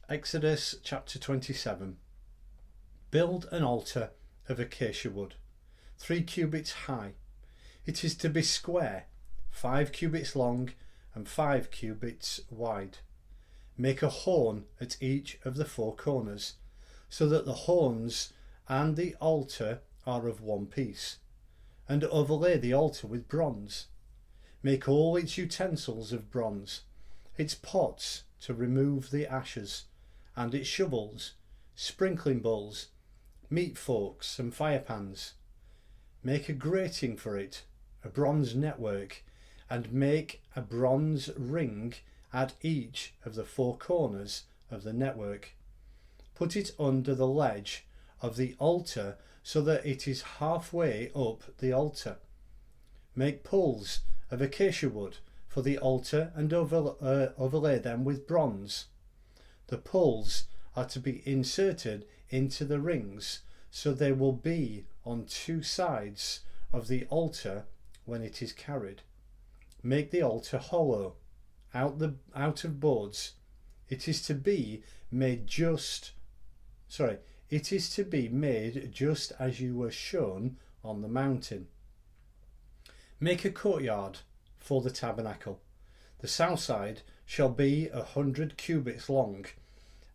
Exodus chapter 27. Build an altar of acacia wood, 3 cubits high. It is to be square, 5 cubits long and 5 cubits wide. Make a horn at each of the 4 corners, so that the horns and the altar are of one piece, and overlay the altar with bronze. Make all its utensils of bronze, its pots to remove the ashes, and its shovels, sprinkling bowls, meat forks and firepans. Make a grating for it, a bronze network, and make a bronze ring at each of the 4 corners of the network. Put it under the ledge of the altar so that it is halfway up the altar. Make poles of acacia wood for the altar and overlay them with bronze. The poles are to be inserted into the rings, so they will be on 2 sides of the altar when it is carried. Make the altar hollow, out of boards. It is to be made just as you were shown on the mountain. Make a courtyard for the tabernacle. The south side shall be 100 cubits long,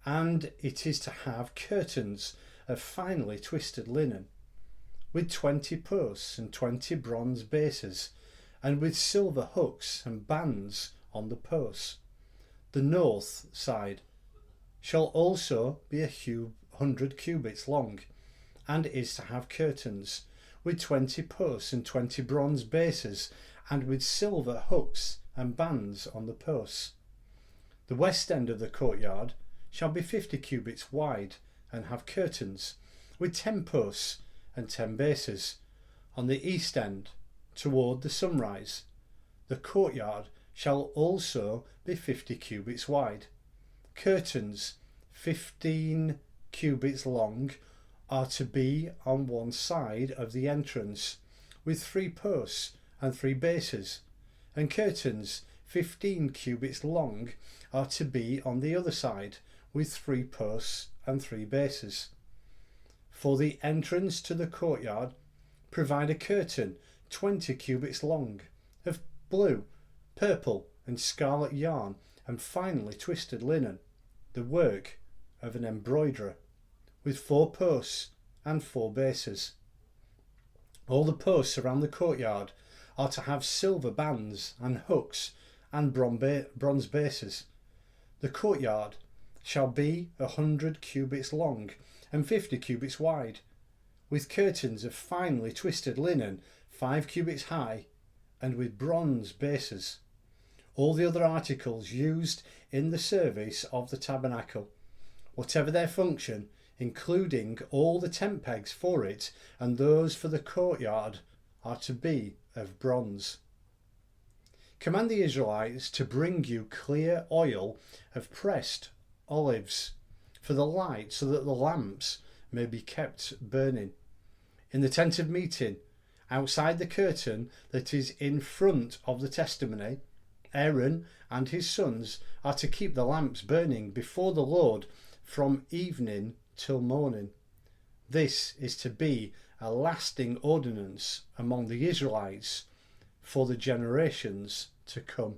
and it is to have curtains of finely twisted linen, with 20 posts and 20 bronze bases, and with silver hooks and bands on the posts. The north side shall also be 100 cubits long, and is to have curtains, with 20 posts and 20 bronze bases, and with silver hooks and bands on the posts. The west end of the courtyard shall be 50 cubits wide, and have curtains, with 10 posts and 10 bases. On the east end, toward the sunrise, the courtyard shall also be 50 cubits wide. Curtains 15 cubits long are to be on one side of the entrance, with 3 posts and 3 bases, and curtains 15 cubits long are to be on the other side, with 3 posts and 3 bases. For the entrance to the courtyard, provide a curtain 20 cubits long, of blue, purple and scarlet yarn and finely twisted linen, the work of an embroiderer, with 4 posts and 4 bases. All the posts around the courtyard are to have silver bands and hooks and bronze bases. The courtyard shall be 100 cubits long and 50 cubits wide, with curtains of finely twisted linen 5 cubits high, and with bronze bases. All the other articles used in the service of the tabernacle, whatever their function, including all the tent pegs for it and those for the courtyard, are to be of bronze. Command the Israelites to bring you clear oil of pressed olives for the light, so that the lamps may be kept burning. In the tent of meeting, outside the curtain that is in front of the testimony, Aaron and his sons are to keep the lamps burning before the Lord from evening till morning. This is to be a lasting ordinance among the Israelites for the generations to come.